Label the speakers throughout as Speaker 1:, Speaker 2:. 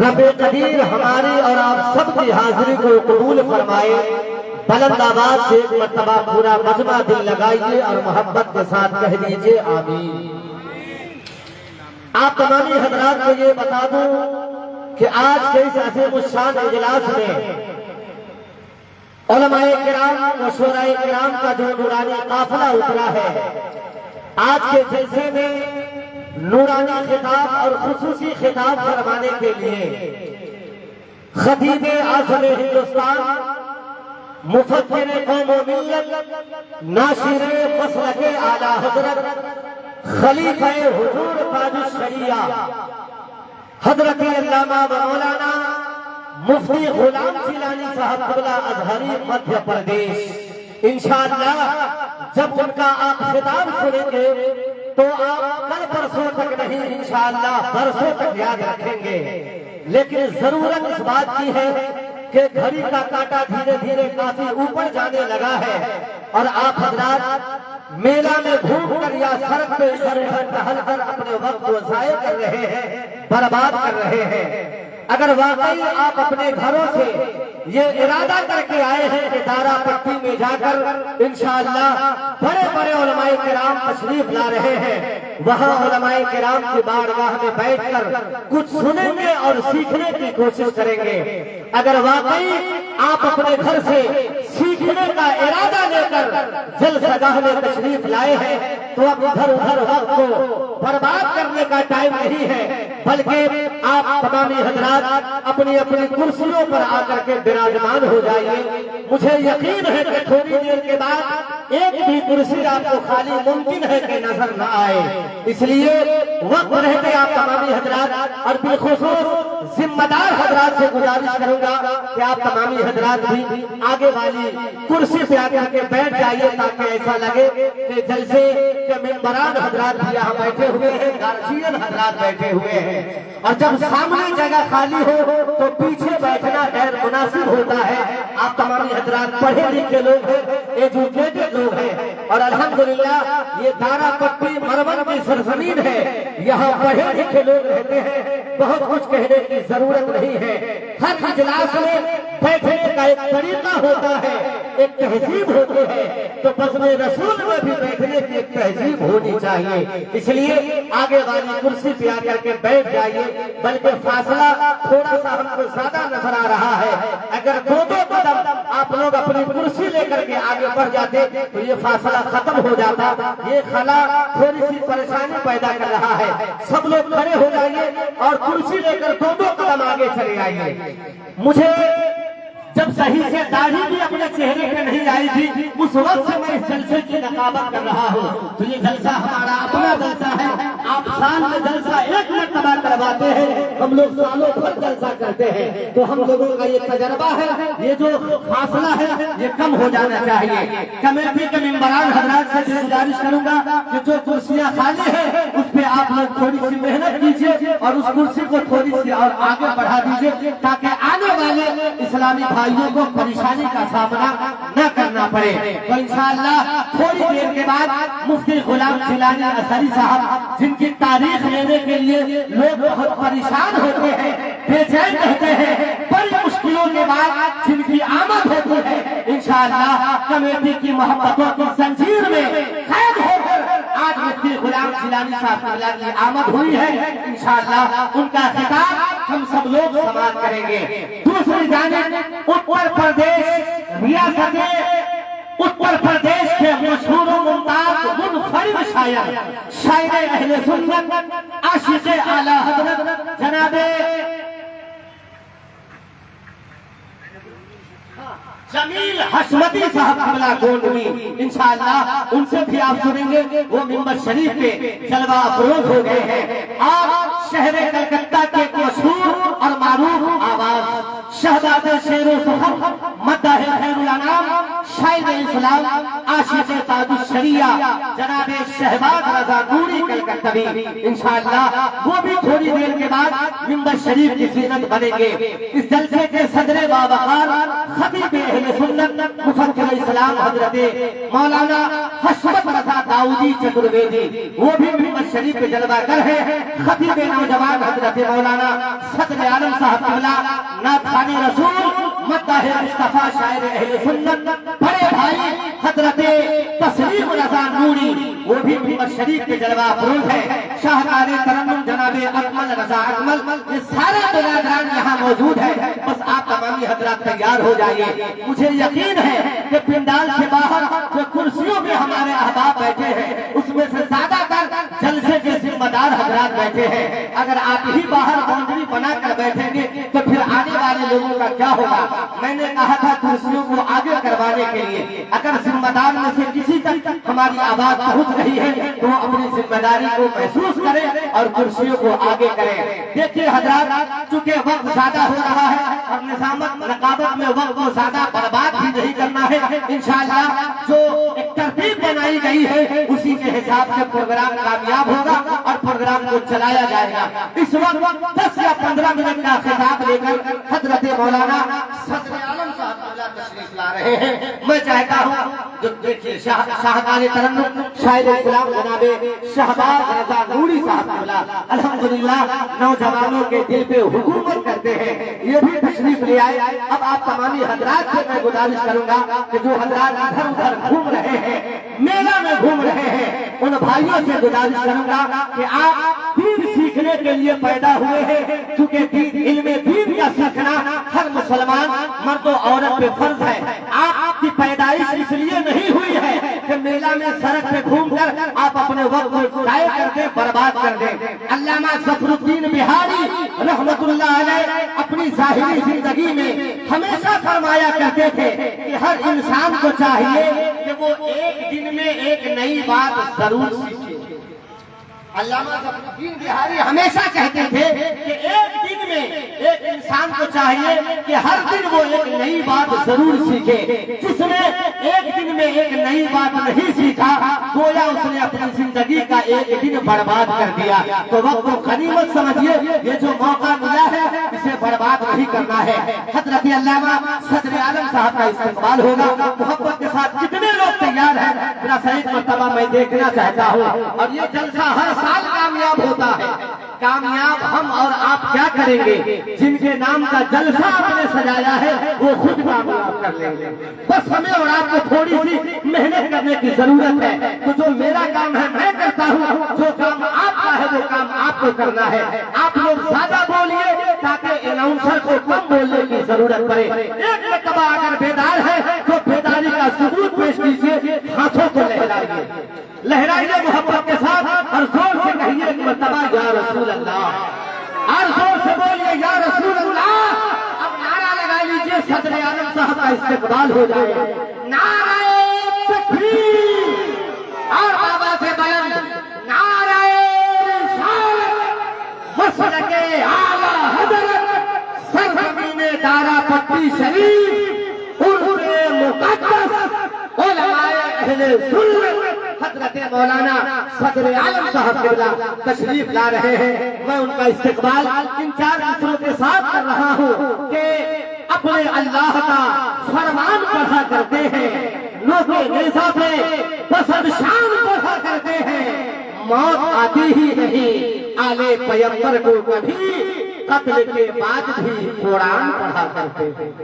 Speaker 1: رب قدیر ہماری اور آپ سب کی حاضری کو قبول فرمائے۔ بلند آواز سے ایک مرتبہ پورا مجمع دل لگائیے اور محبت کے ساتھ کہہ دیجئے آمین۔ آپ تمامی حضرات کو یہ بتا دوں کہ آج کے اس عظیم الشان اجلاس میں علماء کرام و شورا کرام کا جو نورانی قافلہ اترا ہے، آج کے جلسے میں نورانی خطاب اور خصوصی خطاب فرمانے کے لیے خطیب اعظم ہندوستان، مفکر قوم و ملت، ناشر مسلک اعلیٰ حضرت، خلیفہ حضور تاج الشریعہ حضرت علامہ و مولانا مفتی غلام چیلانی صاحب قبلہ ازہری مدھیہ پردیش، انشاءاللہ جب ان کا آپ خطاب سنیں گے تو آپ کل برسوں تک نہیں انشاءاللہ برسوں تک یاد رکھیں گے، لیکن ضرورت اس بات کی ہے کہ گھڑی کا کانٹا دھیرے دھیرے کافی اوپر جانے لگا ہے اور آپ حضرات میلہ میں گھوم کر یا سڑک پہ ادھر ادھر ٹہل کر اپنے وقت کو ضائع کر رہے ہیں، برباد کر رہے ہیں۔ اگر واقعی آپ اپنے گھروں سے یہ ارادہ کر کے آئے ہیں کہ دارا پٹی میں جا کر انشاءاللہ بڑے بڑے علماء کرام تشریف لا رہے ہیں، وہاں علماء کرام کی بارگاہ میں بیٹھ کر کچھ سنیں گے اور سیکھنے کی کوشش کریں گے۔ اگر واقعی آپ اپنے گھر سے سیکھنے کا ارادہ لے کر جلسہ گاہ میں تشریف لائے ہیں تو اب ادھر ادھر وقت کو برباد کرنے کا ٹائم نہیں ہے، بلکہ آپ تمامی حضرات اپنی اپنی کرسیوں پر آ کر کے براجمان ہو جائیے۔ مجھے یقین ہے کہ تھوڑی دیر کے بعد ایک بھی کرسی آپ کو خالی ممکن ہے کہ نظر نہ آئے، اس لیے وقت رہتے آپ تمامی حضرات اور بالخصوص ذمہ دار حضرات سے گزارش کروں گا کہ آپ تمامی حضرات بھی آگے والی کرسی پہ آ کر کے بیٹھ جائیے تاکہ ایسا لگے کہ جلسے کے ممبران حضرات بھی یہاں بیٹھے ہوئے ہیں، گارجین حضرات بیٹھے ہوئے ہیں، اور جب سامنے جگہ خالی ہو تو پیچھے بیٹھنا غیر مناسب ہوتا ہے۔ آپ تمامی حضرات پڑھے لکھے لوگ ہیں، ایجوکیٹڈ لوگ ہیں، اور الحمدللہ یہ دارا پٹی مرون کی سرزمین ہے، یہاں پڑھے لکھے لوگ رہتے ہیں، بہت کچھ کہنے کی ضرورت نہیں ہے۔ ہر اجلاس میں بیٹھنے کا ایک طریقہ ہوتا ہے، ایک تہذیب ہوتی ہے، تو بزم رسول میں بھی بیٹھنے کی ایک تہذیب ہونی چاہیے، اس لیے آگے والی کرسی پہ آ کر کے بیٹھ جائیے، بلکہ فاصلہ تھوڑا سا ہم کو زیادہ نظر آ رہا ہے۔ اگر دو قدم آپ لوگ اپنی کرسی لے کر کے آگے بڑھ جاتے تو یہ فاصلہ ختم ہو جاتا۔ یہ خلا تھوڑی سی پریشانی پیدا کر رہا ہے، سب لوگ کھڑے ہو جائیے اور کرسی لے کر دو قدم آگے چلے آئیے۔ مجھے جب صحیح سے داڑھی بھی اپنے چہرے پہ نہیں آئی تھی اس وقت سے میں اس جلسے کی رقابت کر رہا ہوں، تو یہ جلسہ ہمارا اپنا جلسہ ہے۔ آپ سال میں جلسہ ایک مرتبہ کرواتے ہیں، ہم لوگ سالوں بھر جلسہ کرتے ہیں، تو ہم لوگوں کا یہ تجربہ ہے، یہ جو فاصلہ ہے یہ کم ہو جانا چاہیے۔ کمیٹی کے ممبران حضرات سے گزارش کروں گا کہ جو کرسیاں خالی ہیں اس پہ آپ لوگ تھوڑی سی محنت کیجیے اور اس کرسی کو تھوڑی سی اور آگے بڑھا دیجیے تاکہ آنے والے اسلامی بھائیوں کو پریشانی کا سامنا نہ کرنا پڑے۔ تو انشاءاللہ تھوڑی دیر کے بعد مفتی غلام چیلانی ازہری صاحب، جن کی تاریخ لینے کے لیے لوگ بہت پریشان ہوتے ہیں، بے چین رہتے ہیں، بڑی مشکلوں کے بعد جن کی آمد ہوتی ہے، انشاءاللہ کمیٹی کی محبتوں کی زنجیر میں قید ہو کر آج مفتی غلام چیلانی صاحب کی آمد ہوئی ہے۔ انشاءاللہ ان کا خطاب ہم سب لوگ سماعت کریں گے۔ دوسری جانب اتر پردیش ریاست اتر پردیش کے مشہور و ممتاز منفرد شاعر اہل سنت، عاشق اعلیٰ حضرت جناب جمیل حشمتی صاحب قبلہ گولڈوی، انشاءاللہ ان سے بھی آپ سنیں گے۔ وہ ممبر شریف پہ جلوہ افروز ہو گئے ہیں اور شہر کلکتہ کے مشہور اور معروف آواز شہزاد شیر و سخن، مداح خیر الانام، شاعر اسلام، عاشق تاج الشریعہ جناب شہباز رضا نوری کلکتوی، انشاءاللہ وہ بھی تھوڑی دیر کے بعد ممبر شریف کی زینت بنیں گے۔ اس جلسے کے صدر باوقار خطیب اہل سنت مفکر اسلام حضرت مولانا حشمت رضا داؤدی چترویدی، وہ بھی ممبر شریف کے جلوہ گر ہیں خطیب نوجوان حضرت مولانا صدر عالم صاحب قبلہ نعت خوانی رسول مداح مصطفیٰ شاعر اہل سنت بڑے بھائی حضرت تسلیم رضا نوری وہ بھی منبر شریف کے جلوہ افروز ہے شاہکار ترنم جناب اکمل رضا اکمل یہ سارے برادران یہاں موجود ہیں بس آپ تمامی حضرات تیار ہو جائیے مجھے یقین ہے کہ پنڈال سے باہر جو کرسیوں میں ہمارے احباب بیٹھے ہیں اس میں سے زیادہ تر جلسے کے ذمہ دار حضرات بیٹھے ہیں اگر آپ ہی باہر باؤنڈری بنا کر بیٹھیں گے تو پھر آنے والے لوگوں کا کیا ہوگا میں نے کہا تھا کرسیوں کو آگے کروانے کے لیے اگر ذمہ دار میں سے کسی تک ہماری آواز پہنچ رہی ہے تو وہ اپنی ذمہ داری کو محسوس کرے اور کرسیوں کو آگے کرے دیکھیے حضرات چونکہ وقت زیادہ ہو رہا ہے اور نظامت رقابت میں وقت کو زیادہ برباد بھی نہیں کرنا ہے انشاءاللہ جو ایک ترتیب بنائی گئی ہے اسی کے حساب سے پروگرام کامیاب ہوگا اور پروگرام کو چلایا جائے گا اس وقت 10 یا 15 منٹ کا خطاب لے کر حضرت مولانا صدر عالم صاحب تشریف لا رہے ہیں میں چاہتا ہوں جو دیکھیے شاہکار ترنم شاعر اسلام جناب شہباز رضا نوری صاحب الحمدللہ نوجوانوں کے دل پہ حکومت کرتے ہیں یہ بھی تشریف لے آئے اب آپ تمامی حضرات سے میں گزارش کروں گا کہ جو حضرات ادھر ادھر گھوم رہے ہیں میلہ میں گھوم رہے ہیں ان بھائیوں سے گزارش کروں گا کہ آپ دین سیکھنے کے لیے پیدا ہوئے ہیں چونکہ علم دین کا سیکھنا ہر مسلمان مرد و عورت پہ فرض ہے آپ کی پیدائش اس لیے نہیں ہوئی ہے کہ میلہ میں سڑک پہ گھوم کر آپ اپنے وقت کو ضائع کر دیں برباد کر دیں علامہ ظفر الدین بہاری رحمت اللہ علیہ اپنی ظاہری زندگی میں ہمیشہ فرمایا کرتے تھے کہ ہر انسان کو چاہیے کہ وہ ایک دن میں ایک نئی بات ضرور سیکھے علامہ ظفر الدین بہاری ہمیشہ کہتے تھے کہ ایک دن میں ایک انسان کو چاہیے کہ ہر دن وہ ایک نئی بات ضرور سیکھے جس نے ایک دن میں ایک نئی بات نہیں سیکھا گویا اس نے اپنی زندگی کا ایک دن برباد کر دیا تو وقت کو غنیمت سمجھیے یہ جو موقع ملا ہے اسے برباد نہیں کرنا ہے حضرت علامہ صدر عالم صاحب کا استقبال ہوگا محبت کے ساتھ کتنے لوگ تیار ہیں میرا صحیح مرتبہ میں دیکھنا چاہتا ہوں اور یہ جلسہ ہر سال کامیاب ہوتا ہے کامیاب ہم اور آپ کیا کریں گے جن کے نام کا جلسہ آپ نے سجایا ہے وہ خود کامیاب کر لیں گے بس ہمیں اور آپ کو تھوڑی سی محنت کرنے کی ضرورت ہے تو جو میرا کام ہے میں کرتا ہوں جو کام آپ کا ہے وہ کام آپ کو کرنا ہے آپ لوگ زیادہ بولیے تاکہ اناؤنسر کو کم بولنے کی ضرورت پڑے ایک مرتبہ اگر بیدار ہے تو بیداری کا ثبوت پیش کیجیے ہاتھوں کو لہرائیے محبت کے ساتھ اور زور سے کہیے ایک مرتبہ یا رسول اللہ اور زور سے بولیے یا رسول اللہ اب نعرہ لگا لیجیے صدر عالم صاحب کا استقبال ہو جائے نعرہ تکبیر اور بابا سے بلند نعرہ رسالت مسلک اعلی حضرت سرزمین دارا پٹی شریف عرف مقدس علماء اہل سنت حضرت مولانا صدر عالم صاحب قبلہ تشریف لا رہے ہیں میں ان کا استقبال ان 4 مصروں کے ساتھ کر رہا ہوں کہ اپنے اللہ کا فرمان پڑھا کرتے ہیں نوکے نیزہ پہ بسد شان پڑھا کرتے ہیں موت آتی ہی نہیں آلے پیغمبر کو کبھی قتل کے بعد بھی قرآن پڑھا کرتے ہیں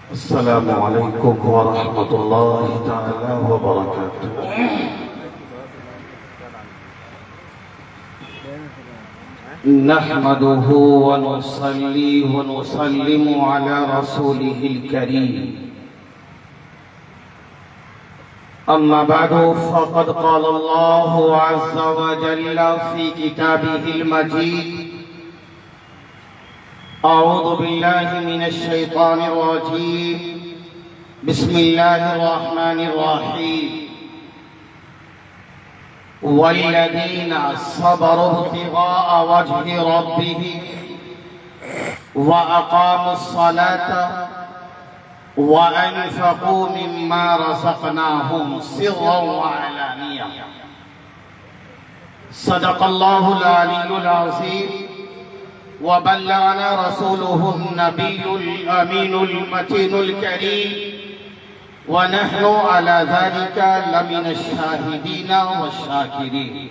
Speaker 2: السلام علیکم ورحمۃ اللہ تعالی وبرکاتہ نحمده ونصلي ونسلم على رسوله الكريم أما بعد فقد قال الله عز وجل في كتابه المجيد أعوذ بالله من الشيطان الرجيم بسم الله الرحمن الرحيم والذين صبروا ابتغاء وجه ربهم وأقاموا الصلاة وأنفقوا مما رزقناهم سرا وعلانية صدق الله العلي العظيم
Speaker 3: وبلغنا رسوله النبي الأمين المتين الكريم ونحن على ذلك لمن الشاهدين والشاكرين.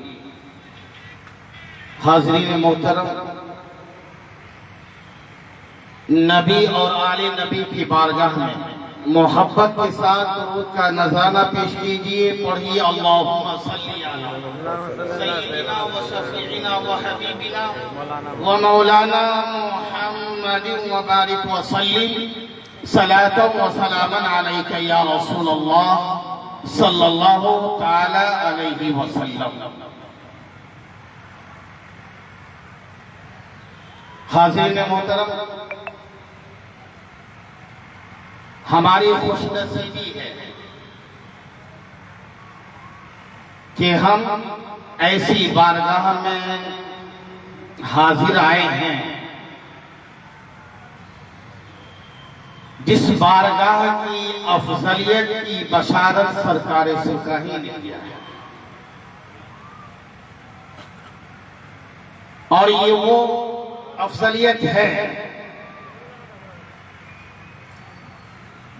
Speaker 3: حاضرین محترم، نبی اور آل نبی کی بارگاہ میں محبت کے ساتھ درود کا نذرانہ پیش کیجئے. پڑھیے اللہم صلی علی سیدنا و شفیعنا و حبیبنا و مولانا محمد و بارک و سلم صلاة و سلاما علیک یا رسول اللہ صلی اللہ تعالی علیہ وسلم. حاضرین محترم، ہماری خوش نصیبی ہے کہ ہم ایسی بارگاہ میں حاضر آئے ہیں جس بارگاہ کی افضلیت کی بشارت سرکار سرکاری نے دیا ہے، اور یہ وہ افضلیت ہے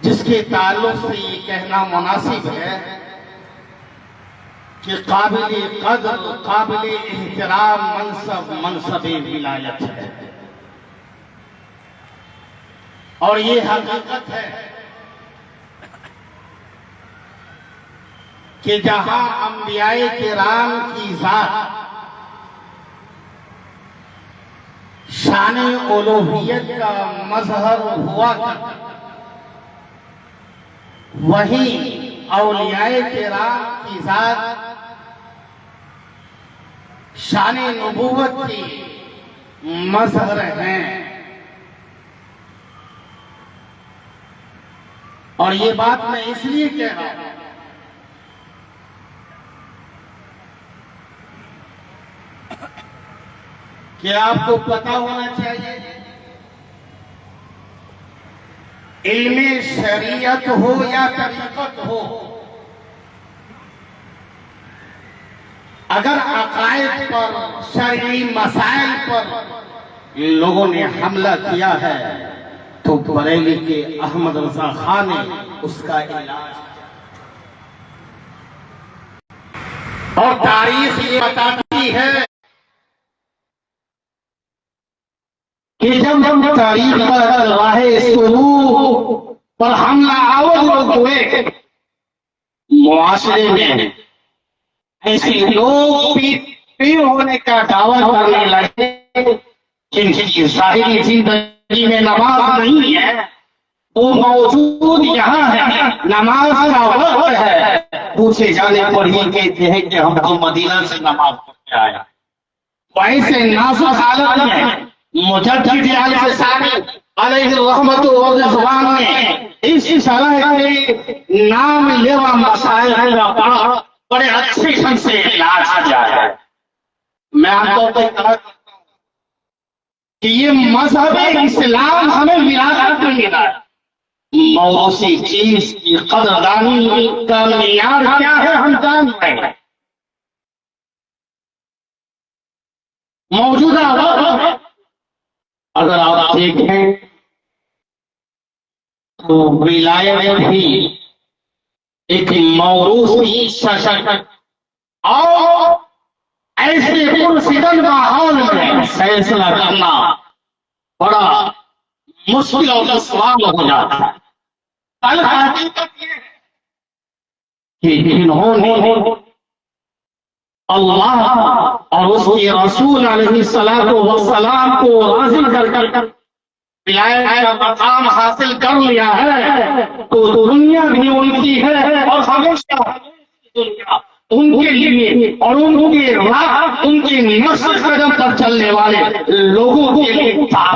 Speaker 3: جس کے تعلق سے یہ کہنا مناسب ہے کہ قابل قدر قابل احترام منصب ولایت ہے. اور یہ حقیقت ہے کہ جہاں انبیاء کرام کی ذات شان الوہیت کا مظہر ہوا کرتا، وہیں اولیاء کرام کی ذات شان نبوت کی مظہر ہیں. اور یہ بات میں اس لیے کہہ رہا ہوں کہ آپ کو پتہ ہونا چاہیے، علم شریعت ہو یا طریقت ہو، اگر عقائد پر شرعی مسائل پر لوگوں نے حملہ کیا ہے تو بریلی کے احمد رضا خان نے اس کا علاج کیا. اور تاریخ یہ بتاتی ہے کہ جب تاریخ پر راہ سلوک پر حملہ آور لوگ ہوئے، معاشرے میں ایسے لوگ پیر ہونے کا دعویٰ کرنے لگے جن کی ظاہری زندگی میں نماز نہیں ہے، وہ موجود یہاں ہے، نماز کا وقت ہے، پوچھے جانے پر یہ کہتے ہیں کہ ہم تو مدینہ سے نماز پڑھ کے آیا. ویسے نازک حالت میں مجدد علیہ ثانی علیہ الرحمت و رضوان نے اس شرح کے نام لیوا مسائل کا بڑے اچھے ڈھنگ سے علاج کیا ہے. میں آپ کو کہا کہ یہ مذہب اسلام ہمیں وراثت میں ملا ہے. موروثی چیز کی قدردانی کا معیار کیا ہے ہم جانتے ہیں. موجودہ وقت اگر آپ دیکھیں تو ولایت بھی ایک موروثی ششک اور ایسے پرفتن ماحول میں فیصلہ کرنا بڑا مشکل اور دشوار ہو جاتا ہے. حقیقت یہ ہے کہ جنہوں نے اللہ اور اس کے رسول علیہ السلام کو راضی کر ولایت کا مقام حاصل کر لیا ہے تو دنیا بھی ان کی ہے، اور ہمیشہ دنیا ان کے لیے اور ان کے راہ ان کے نقش قدم پر چلنے والے لوگوں کے لیے تھا.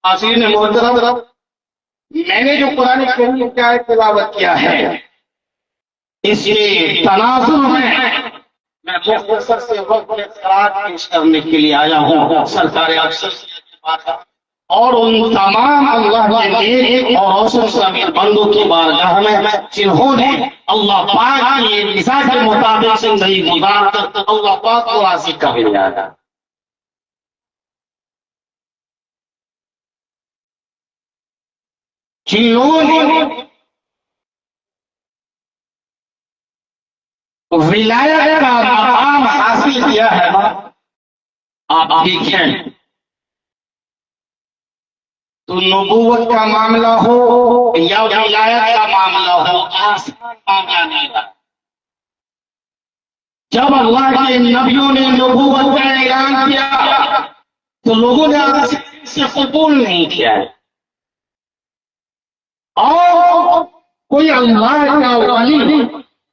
Speaker 3: حاضرین محترم، میں نے جو قرآن کریم کی آیت تلاوت کیا ہے اس کے تناظر میں مختصر سے وقت اخراج پیش کرنے کے لیے آیا ہوں. سرکار اکثر اور ان تمام اللہ کے نیک اور اوصاف سے بندوں کی بارگاہ میں جنہوں نے اللہ پاک کی رضا کے مطابق زندگی گزار کر اللہ پاک کو راضی کر لیا. جن لوگوں نے ولایت کا مقام حاصل کیا ہے، آپ دیکھیں تو نبوت کا معاملہ ہو یا ولایت کا معاملہ ہو، آسان معاملہ نہیں ہے۔ جب اللہ کے نبیوں نے نبوت کا اعلان کیا تو لوگوں نے اسے قبول نہیں کیا ہے، اور کوئی اللہ کا ولی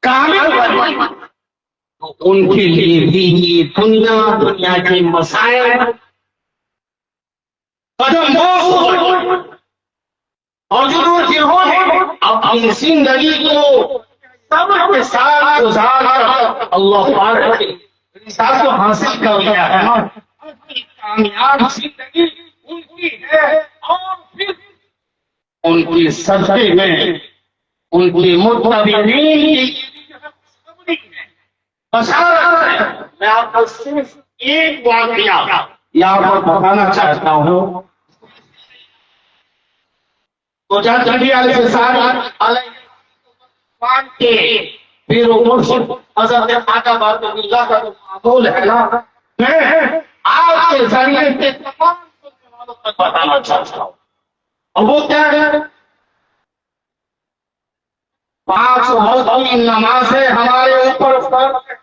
Speaker 3: کامل ولی تو ان کے لیے بھی یہ دنیا کے مسائل قدم اور ضرورت ہو اپنی زندگی کو صبر کے ساتھ گزار کر اللہ تعالیٰ کی رضا کو حاصل کر لیا ہے۔ کامیاب زندگی ان کی ہے، اور پھر ان کی صدقے میں ان کی متبعین کی بشارت ہے۔ میں آپ کو صرف ایک واقعہ یہاں پر بتانا چاہتا ہوں۔ تو جب نبی علیہ السلام علیہ کے پیر و مرشد حضرت خواجہ بہادر اللہ کا معقول ہے نا، میں آپ کے ذریعے سے تمام مسلمانوں تک بتانا چاہتا ہوں، اور وہ کیا ہے؟ 5 وقت کی نمازیں ہمارے اوپر فرض ہے۔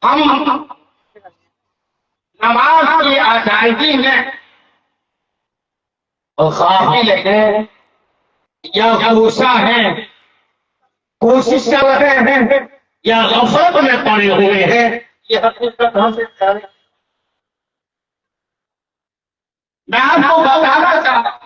Speaker 3: ہم نماز کی ادائیگی میں غافل ہیں یا غصہ ہیں، کوشش کر رہے ہیں یا غفلت میں پڑے ہوئے ہیں، یہ حقیقت حاصل کریں۔ میں آپ کو بتانا چاہتا ہوں